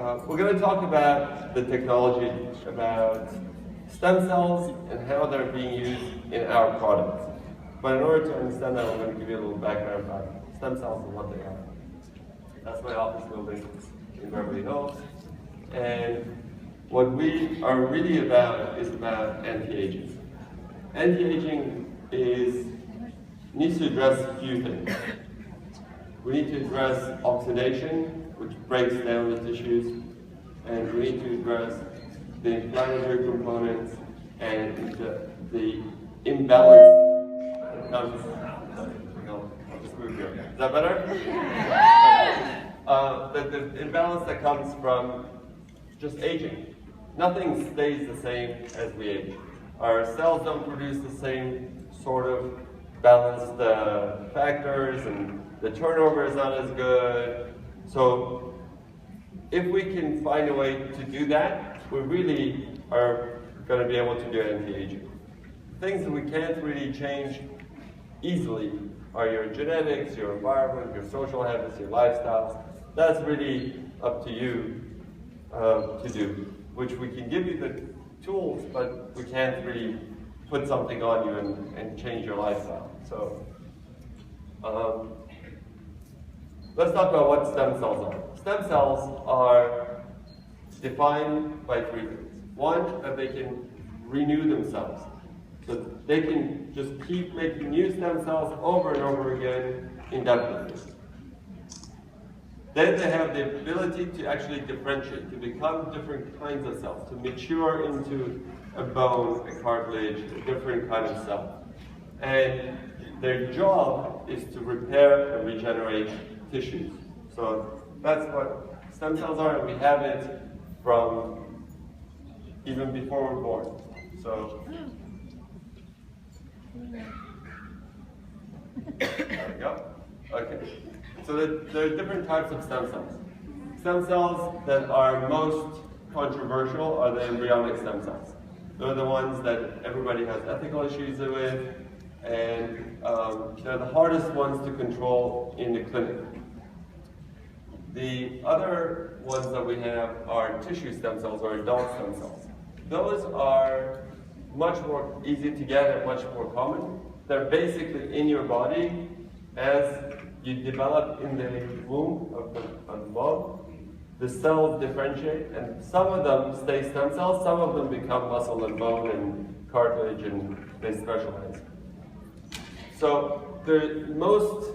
we're going to talk about the technology, about stem cells and how they're being used in our products. But in order to understand that, I'm going to give you a little background about stem cells and what they are. That's my office building in Beverly Hills. And what we are really about is about anti-aging. Anti-aging needs to address a few things. We need to address oxidation, which breaks down the tissues, and we need to address the inflammatory components and the imbalance that comes. I'll just move here. Is that better? The imbalance that comes from just aging. Nothing stays the same as we age. Our cells don't produce the same sort of balanced factors, and the turnover is not as good. So if we can find a way to do that, we really are going to be able to do anti-aging. Things that we can't really change easily are your genetics, your environment, your social habits, your lifestyles. That's really up to you to do, which we can give you the tools, but we can't really put something on you and change your lifestyle. So let's talk about what stem cells are. Stem cells are defined by three things. One, that they can renew themselves. So they can just keep making new stem cells over and over again indefinitely. Then they have the ability to actually differentiate, to become different kinds of cells, to mature into a bone, a cartilage, a different kind of cell. And their job is to repair and regenerate tissues. So that's what stem cells are, and we have it from even before we're born. So there we go. Okay. So there are different types of stem cells. Stem cells that are most controversial are the embryonic stem cells. They're the ones that everybody has ethical issues with, and they're the hardest ones to control in the clinic. The other ones that we have are tissue stem cells or adult stem cells. Those are much more easy to get and much more common. They're basically in your body as you develop in the womb of the mom. The cells differentiate, and some of them stay stem cells, some of them become muscle and bone and cartilage, and they specialize. So the most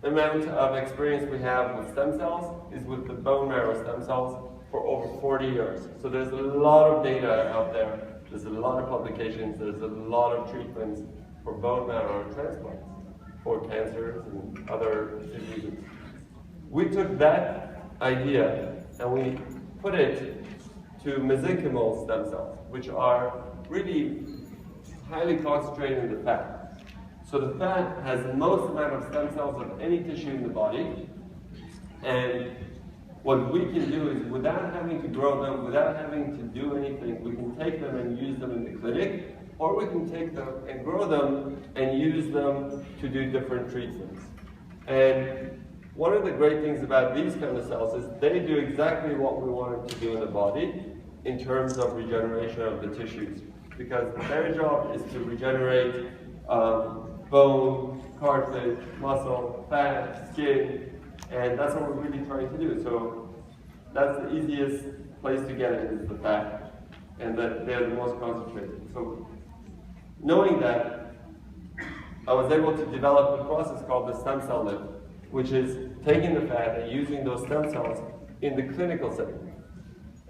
amount of experience we have with stem cells is with the bone marrow stem cells for over 40 years. So there's a lot of data out there, there's a lot of publications, there's a lot of treatments for bone marrow transplants for cancers and other diseases. We took that idea and we put it to mesenchymal stem cells, which are really highly concentrated in the fat. So the fat has the most amount of stem cells of any tissue in the body, and what we can do is, without having to grow them, without having to do anything, we can take them and use them in the clinic, or we can take them and grow them and use them to do different treatments. And one of the great things about these kind of cells is they do exactly what we want them to do in the body in terms of regeneration of the tissues, because their job is to regenerate bone, cartilage, muscle, fat, skin, and that's what we're really trying to do. So that's the easiest place to get it, is the fat, and that they're the most concentrated. So knowing that, I was able to develop a process called the stem cell lift, which is taking the fat and using those stem cells in the clinical setting.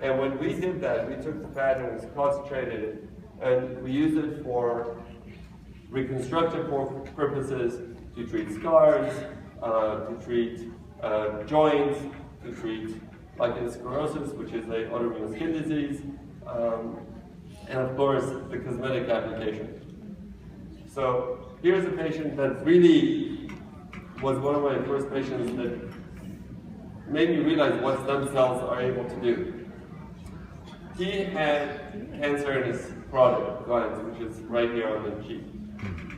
And when we did that, we took the fat and we concentrated it, and we used it for reconstructive purposes, to treat scars, to treat joints, to treat lichen sclerosis, which is an autoimmune skin disease, and of course the cosmetic application. So here's a patient that really was one of my first patients that made me realize what stem cells are able to do. He had cancer in his carotid glands, which is right here on the cheek.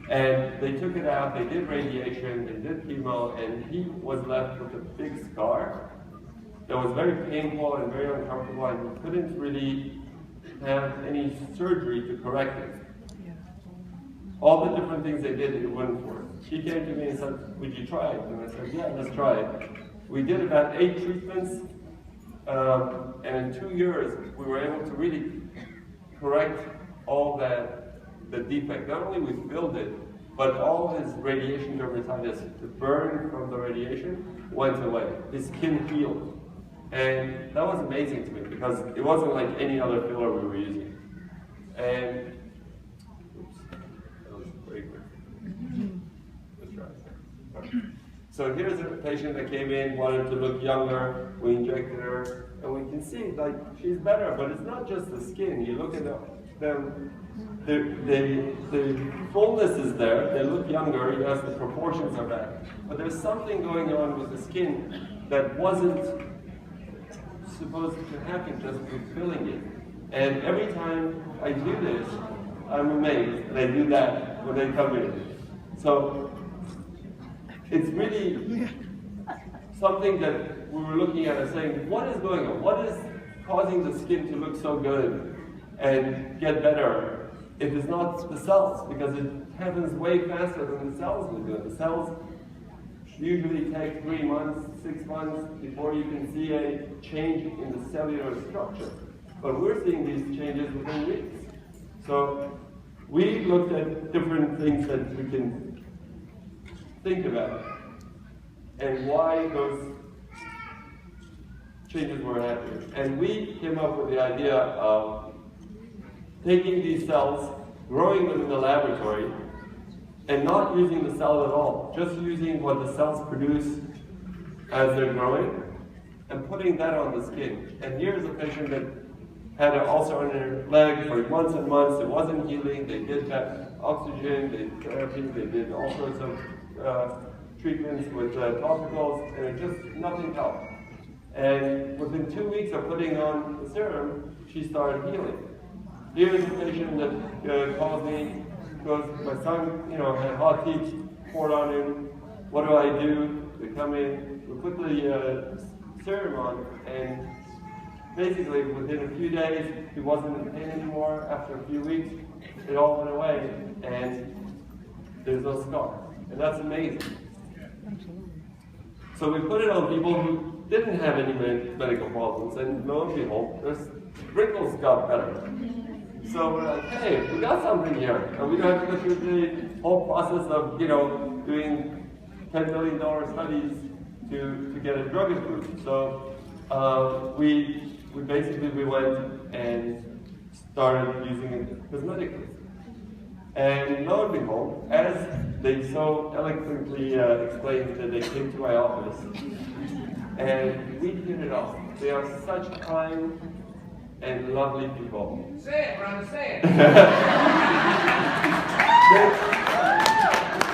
And they took it out, they did radiation, they did chemo, and he was left with a big scar that was very painful and very uncomfortable, and we couldn't really have any surgery to correct it. All the different things they did, it wouldn't work. She came to me and said, would you try it? And I said, yeah, let's try it. We did about 8 treatments, and in 2 years, we were able to really correct all the defect. Not only we filled it, but all his radiation dermatitis, the burn from the radiation, went away. His skin healed. And that was amazing to me, because it wasn't like any other filler we were using. And, oops, that was very quick. Let's try it. So here's a patient that came in, wanted to look younger. We injected her, and we can see like she's better. But it's not just the skin. You look at them, the fullness is there. They look younger. Yes, the proportions are back. But there's something going on with the skin that wasn't supposed to happen just with filling it. And every time I do this, I'm amazed, and I do that when they come in. So it's really something that we were looking at and saying, what is going on? What is causing the skin to look so good and get better if it's not the cells? Because it happens way faster than the cells will do it. The cells usually take 3 months, 6 months before you can see a change in the cellular structure. But we're seeing these changes within weeks. So we looked at different things that we can think about and why those changes were happening. And we came up with the idea of taking these cells, growing them in the laboratory, and not using the cell at all, just using what the cells produce as they're growing, and putting that on the skin. And here's a patient that had an ulcer on her leg for months and months. It wasn't healing. They did that oxygen, they did therapy, they did all sorts of treatments with topicals, and it just, nothing helped. And within 2 weeks of putting on the serum, she started healing. Here's a patient that calls me, goes, my son, had hot tea poured on him. What do I do? They come in, we put the serum on, and basically within a few days, he wasn't in pain anymore. After a few weeks, it all went away, and there's no scar. And that's amazing. So we put it on people who didn't have any medical problems, and lo and behold, their wrinkles got better. So we're like, hey, we got something here. And we don't have to go through the whole process of, doing $10 million studies to get a drug approved. So we went and started using it cosmetically. And lo and behold, as they so eloquently explained that they came to my office, and we hit it off. They are such kind and lovely people. Say it, Ron, say it.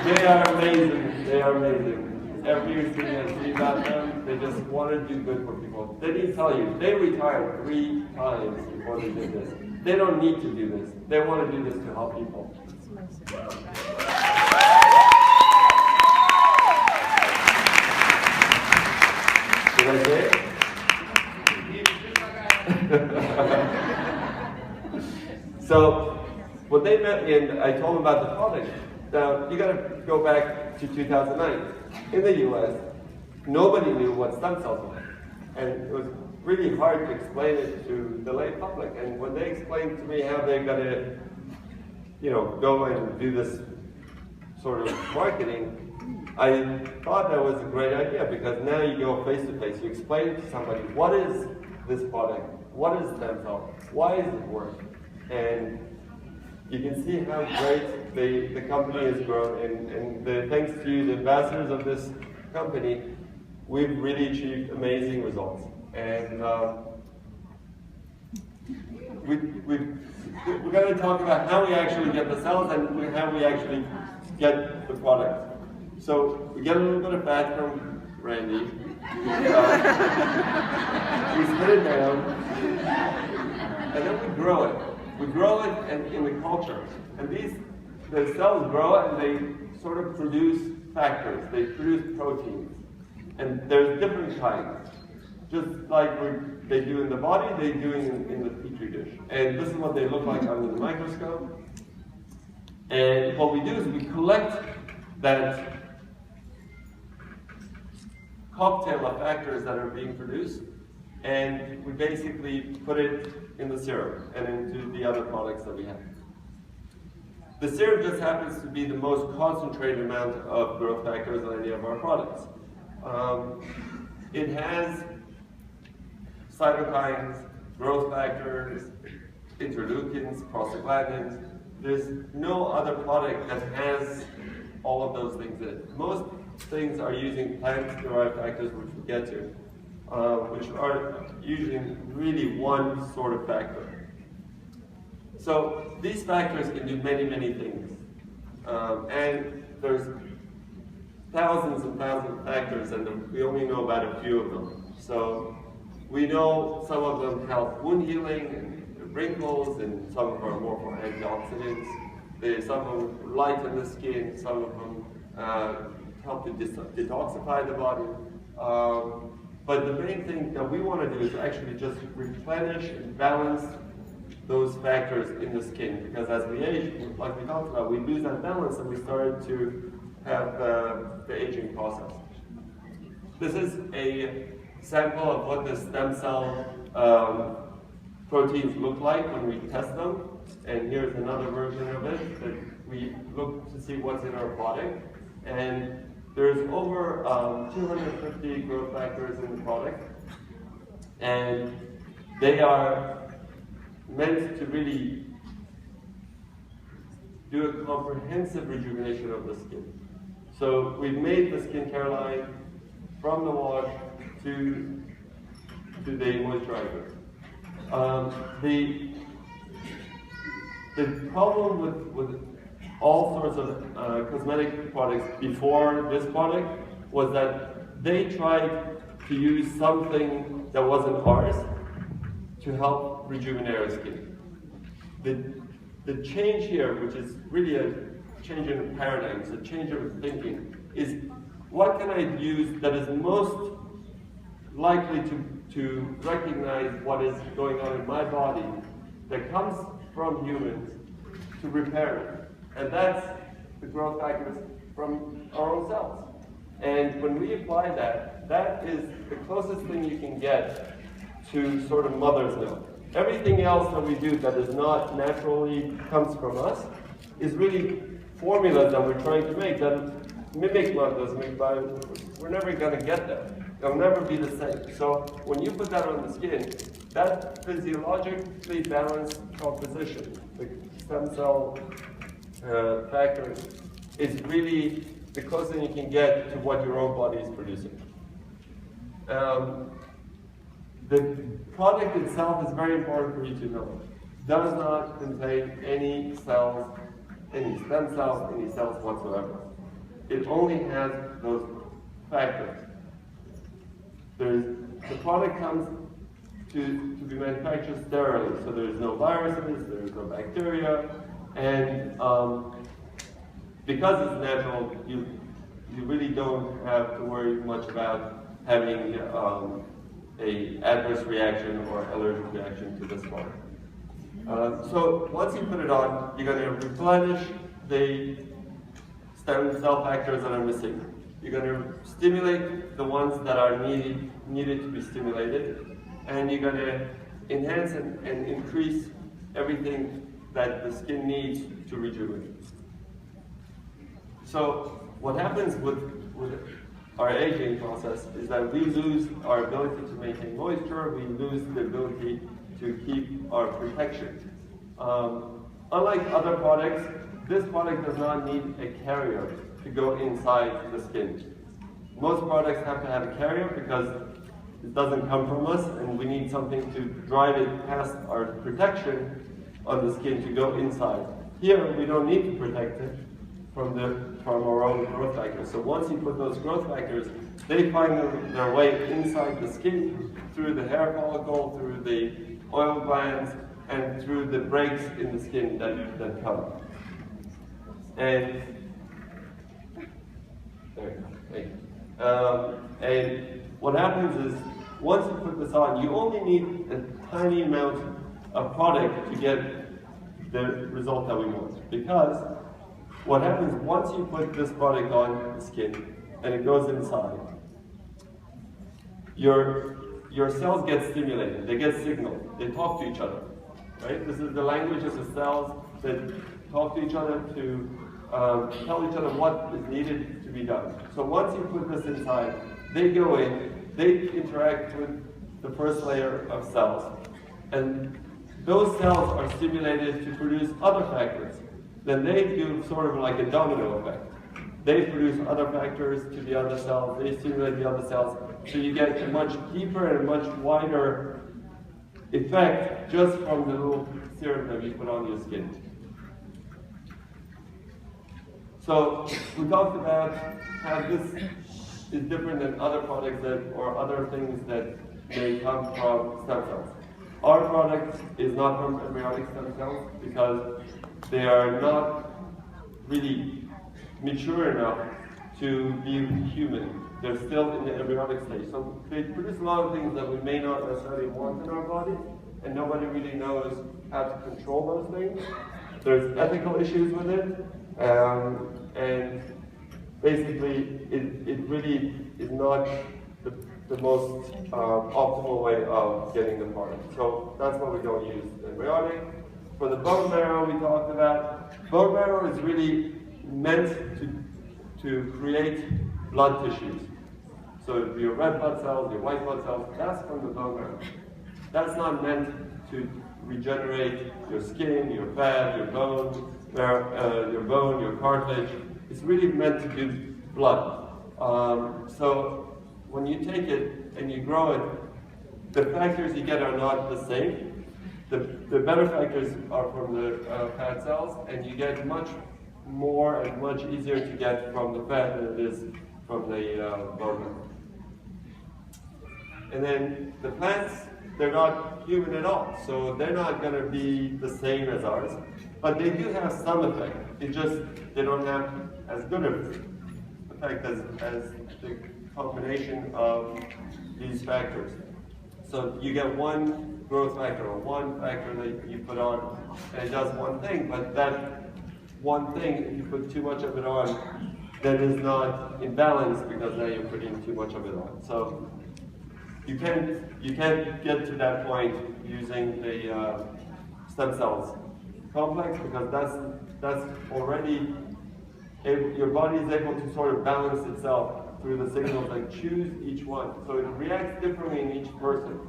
They are amazing. They are amazing. Everything I see about them, they just want to do good for people. They didn't tell you. They retired 3 times before they did this. They don't need to do this. They want to do this to help people. Did I say it? So, when they met me and I told them about the product, now you got to go back to 2009. In the US, nobody knew what stem cells were, and it was really hard to explain it to the lay public. And when they explained to me how they're going to, go and do this sort of marketing, I thought that was a great idea, because now you go face to face, you explain to somebody, what is this product? What is stem cell? Why does it work? And you can see how great the company has grown, and thanks to you, the ambassadors of this company, we've really achieved amazing results. And we're going to talk about how we actually get the cells and how we actually get the product. So we get a little bit of fat from Randy. We spit it down, and then we grow it. We grow it in the culture. And the cells grow and they sort of produce factors. They produce proteins. And there's different kinds. just like they do in the body, they do in the petri dish. And this is what they look like under the microscope. And what we do is we collect that cocktail of factors that are being produced, and we basically put it in the serum and into the other products that we have. The serum just happens to be the most concentrated amount of growth factors in any of our products. It has cytokines, growth factors, interleukins, prostaglandins. There's no other product that has all of those things in it. Most things are using plant-derived factors, which we'll get to, which are usually really one sort of factor. So these factors can do many, many things. And there's thousands and thousands of factors, and we only know about a few of them. So we know some of them help wound healing and wrinkles, and some of them are more for antioxidants. Some of them lighten the skin, some of them help to detoxify the body. But the main thing that we want to do is actually just replenish and balance those factors in the skin, because as we age, like we talked about, we lose that balance and we start to have the aging process. This is a sample of what the stem cell proteins look like when we test them, and here's another version of it that we look to see what's in our product. And there's over 250 growth factors in the product, and they are meant to really do a comprehensive rejuvenation of the skin. So we've made the skincare line from the wash to the moisturizer. The problem with all sorts of cosmetic products before this product was that they tried to use something that wasn't ours to help rejuvenate our skin. The change here, which is really a change in paradigms, a change of thinking, is what can I use that is most likely to recognize what is going on in my body that comes from humans to repair it. And that's the growth factors from our own cells. And when we apply that, that is the closest thing you can get to sort of mother's milk. Everything else that we do that is not naturally comes from us is really formulas that we're trying to make that mimic mother's milk, but we're never going to get there. They'll never be the same. So when you put that on the skin, that physiologically balanced composition, the stem cell factors, is really the closest you can get to what your own body is producing. The product itself is very important for you to know. Does not contain any cells, any stem cells, any cells whatsoever. It only has those factors. The product comes to be manufactured sterilely, so there's no viruses, there's no bacteria, and because it's natural, you really don't have to worry much about having a adverse reaction or allergic reaction to this product. So once you put it on, you're going to replenish the stem cell factors that are missing. You're going to stimulate the ones that are needed to be stimulated, and you're going to enhance and increase everything that the skin needs to rejuvenate. So what happens with our aging process is that we lose our ability to maintain moisture, we lose the ability to keep our protection. Unlike other products, this product does not need a carrier to go inside the skin. Most products have to have a carrier because it doesn't come from us, and we need something to drive it past our protection on the skin to go inside. Here, we don't need to protect it from our own growth factors. So once you put those growth factors, they find their way inside the skin, through the hair follicle, through the oil glands, and through the breaks in the skin that come. And there you go. And what happens is once you put this on, you only need a tiny amount of product to get the result that we want. Because what happens once you put this product on the skin and it goes inside, your cells get stimulated, they get signaled, they talk to each other. Right? This is the language of the cells that talk to each other to tell each other what is needed to be done. So once you put this inside, they go in, they interact with the first layer of cells, and those cells are stimulated to produce other factors. Then they do sort of like a domino effect. They produce other factors to the other cells, they stimulate the other cells, so you get a much deeper and a much wider effect just from the little serum that you put on your skin. So we talked about how this is different than other products or other things that may come from stem cells. Our product is not from embryonic stem cells because they are not really mature enough to be human. They're still in the embryonic stage. So they produce a lot of things that we may not necessarily want in our body, and nobody really knows how to control those things. There's ethical issues with it, and basically it really is not the most optimal way of getting the product. So that's why we don't use embryonic. For the bone marrow we talked about, bone marrow is really meant to create blood tissues. So your red blood cells, your white blood cells, that's from the bone marrow. That's not meant to regenerate your skin, your fat, your bone, your cartilage. It's really meant to do blood. So when you take it and you grow it, the factors you get are not the same. The better factors are from the fat cells, and you get much more and much easier to get from the fat than it is from the bone marrow. And then the plants, they're not human at all, so they're not going to be the same as ours, but they do have some effect. It just, they don't have as good an effect as the combination of these factors. So you get one growth factor or one factor that you put on, and it does one thing, but that one thing, if you put too much of it on, then is not in balance because now you're putting too much of it on. So you can't get to that point using the stem cells complex, because that's already your body is able to sort of balance itself through the signals and choose each one. So it reacts differently in each person.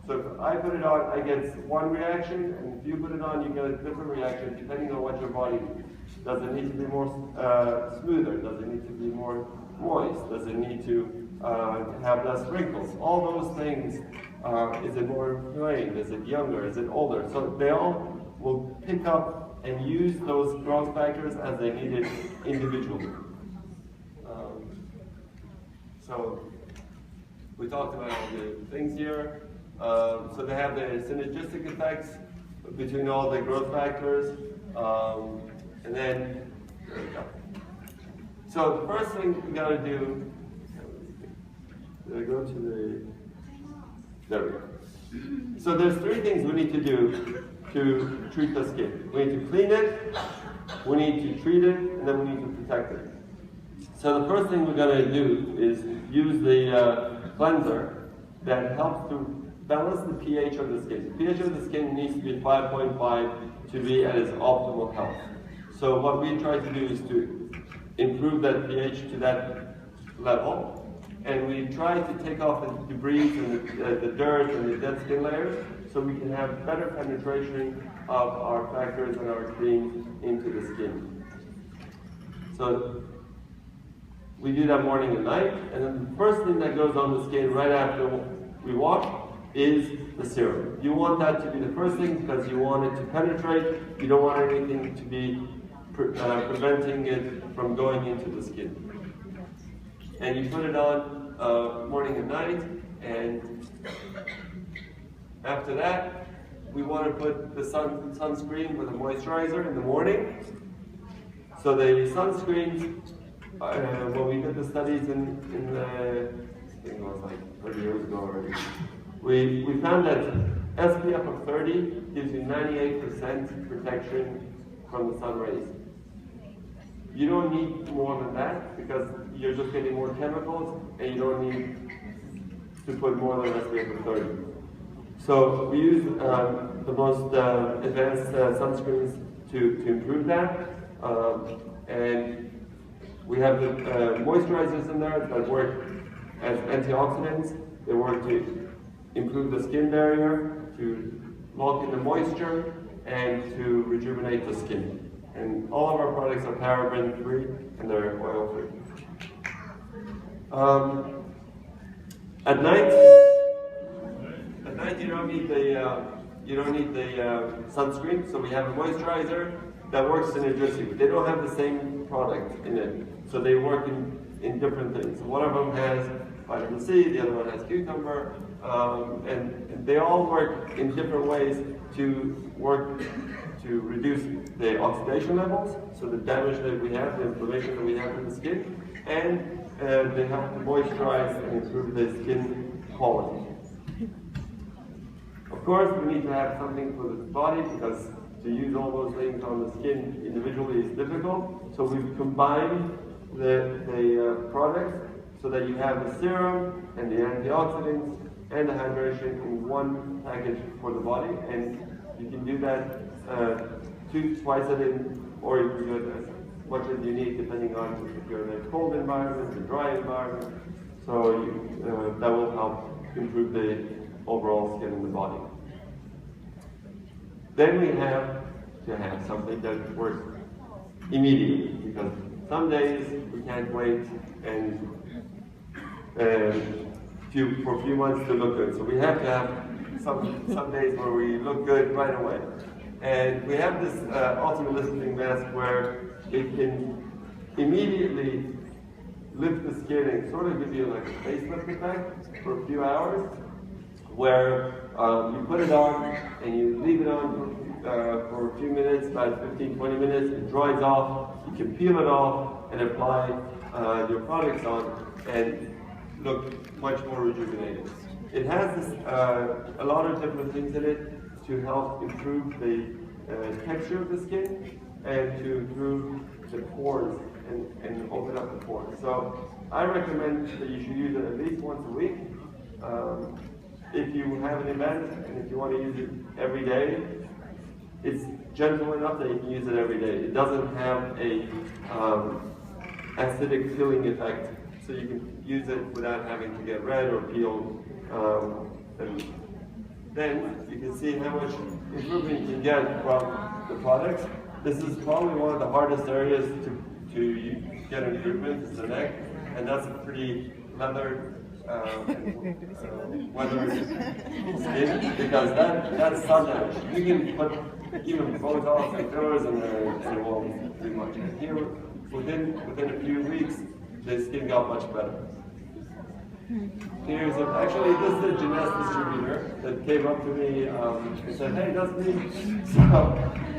So if I put it on, I get one reaction, and if you put it on, you get a different reaction depending on what your body needs. Does it need to be more smoother? Does it need to be more moist? Does it need to have less wrinkles? All those things. Is it more plain? Is it younger? Is it older? So they all will pick up and use those growth factors as they need it individually. So we talked about all the things here. So they have the synergistic effects between all the growth factors. And then, there we go. So the first thing we got to do, go to the, there we go. So there's three things we need to do to treat the skin. We need to clean it, we need to treat it, and then we need to protect it. So the first thing we're going to do is use the cleanser that helps to balance the pH of the skin. The pH of the skin needs to be 5.5 to be at its optimal health. So what we try to do is to improve that pH to that level, and we try to take off the debris and the dirt and the dead skin layers so we can have better penetration of our factors and our creams into the skin. So we do that morning and night, and then the first thing that goes on the skin right after we wash is the serum. You want that to be the first thing because you want it to penetrate. You don't want anything to be preventing it from going into the skin. And you put it on morning and night, and after that, we want to put the sunscreen with a moisturizer in the morning. So the sunscreens, when we did the studies in the, I think it was like 30 years ago already. We found that SPF of 30 gives you 98% protection from the sun rays. You don't need more than that because you're just getting more chemicals and you don't need to put more than SPF of 30. So we use the most advanced sunscreens to improve that. And we have the moisturizers in there that work as antioxidants. They work to improve the skin barrier, to lock in the moisture, and to rejuvenate the skin. And all of our products are paraben-free and they're oil-free. At night you don't need the sunscreen. So we have a moisturizer that works synergistically. They don't have the same product in it, so they work in different things. One of them has vitamin C, the other one has cucumber, and they all work in different ways to reduce the oxidation levels, so the damage that we have, the inflammation that we have in the skin, and they help to moisturize and improve the skin quality. Of course, we need to have something for the body because to use all those things on the skin individually is difficult. So we've combined the products so that you have the serum and the antioxidants and the hydration in one package for the body. And you can do that twice a day, or you can do it as much as you need depending on if you're in a cold environment, a dry environment. So that will help improve the overall skin in the body. Then we have to have something that works immediately, because some days we can't wait and for a few months to look good. So we have to have some days where we look good right away. And we have this ultra-lifting mask where it can immediately lift the skin and sort of give you like a facelift effect for a few hours, where you put it on and you leave it on for a few minutes, about 15-20 minutes, it dries off, you can peel it off and apply your products on and look much more rejuvenated. It has this, a lot of different things in it to help improve the texture of the skin and to improve the pores and open up the pores. So I recommend that you should use it at least once a week. If you have an event and if you want to use it every day, it's gentle enough that you can use it every day. It doesn't have a acidic peeling effect, so you can use it without having to get red or peeled. And then you can see how much improvement you can get from the products. This is probably one of the hardest areas to get improvement, is the neck, and that's a pretty leathered weathered skin, because that's sun damage. You can put even Botox and fillers in there and it won't do much. And here, within a few weeks, the skin got much better. Here's actually this is a Jeunesse distributor that came up to me and said, "Hey, that's me." So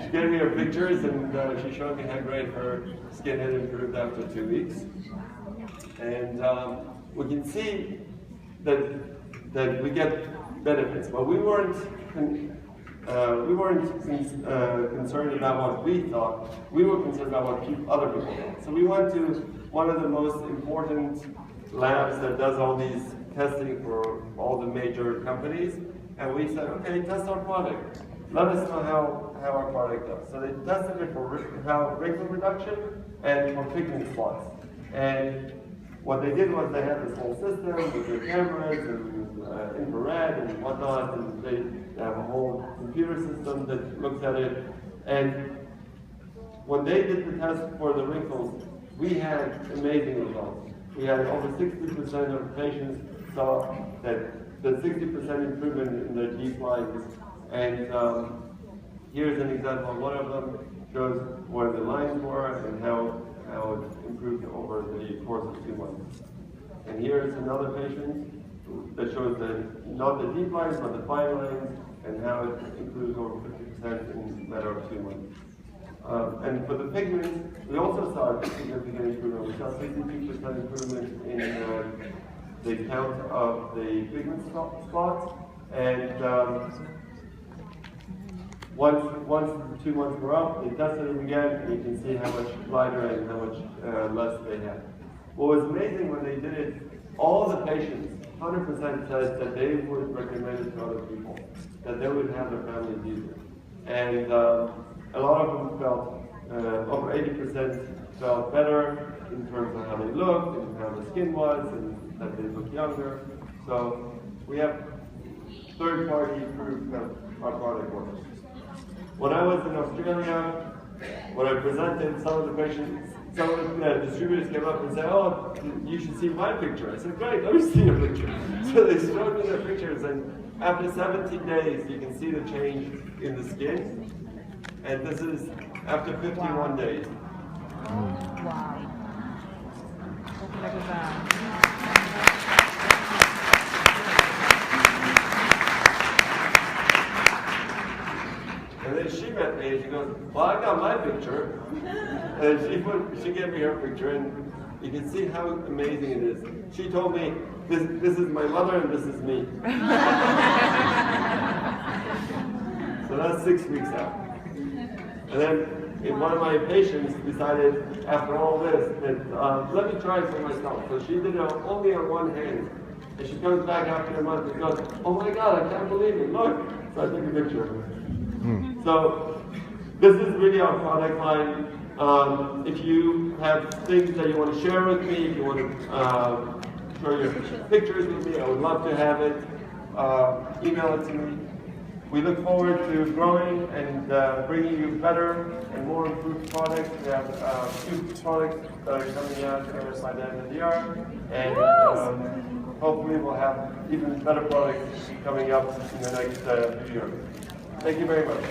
she gave me her pictures and she showed me how great her skin had improved after 2 weeks. And we can see that we get benefits, but we weren't concerned about what we thought. We were concerned about what other people thought. So we went to one of the most important labs that does all these testing for all the major companies, and we said, okay, test our product. Let us know how our product does. So they tested it for wrinkle reduction and for pigment spots. And what they did was they had this whole system with their cameras and infrared and whatnot, and they have a whole computer system that looks at it. And when they did the test for the wrinkles, we had amazing results. We had over 60% of patients saw that the 60% improvement in their deep lines. And here's an example. One of them shows where the lines were and how it improved over the course of 2 months. And here's another patient that shows not the deep lines, but the fine lines, and how it improves over 50% in a matter of 2 months. And for the pigments, we also saw a significant improvement. We saw 62% improvement in the count of the pigment spots, and once the 2 months were up, they tested them again, and you can see how much lighter and how much less they had. What was amazing when they did it, all the patients, 100% said that they would recommend it to other people, that they would have their families use it. And a lot of them felt, over 80% felt better in terms of how they looked, and how the skin was, and that they look younger. So we have third-party proof that our product works. When I was in Australia, when I presented, some of the patients, some of the distributors came up and said, "Oh, you should see my picture." I said, "Great, let me see your picture." So they showed me their pictures, and after 17 days, you can see the change in the skin. And this is after 51 days. Wow. And then she met me and she goes, "Well, I got my picture." And she gave me her picture, and you can see how amazing it is. She told me, this is my mother and this is me. So that's 6 weeks out. And then one of my patients decided, after all this, that let me try it for myself. So she did it only on one hand. And she comes back after a month and goes, "Oh my God, I can't believe it, look." So I took a picture of her. So this is really our product line. If you have things that you want to share with me, if you want to share your pictures with me, I would love to have it. Email it to me. We look forward to growing and bringing you better and more improved products. We have 2 products that are coming out by the end of the year, and hopefully we'll have even better products coming up in the next few years. Thank you very much.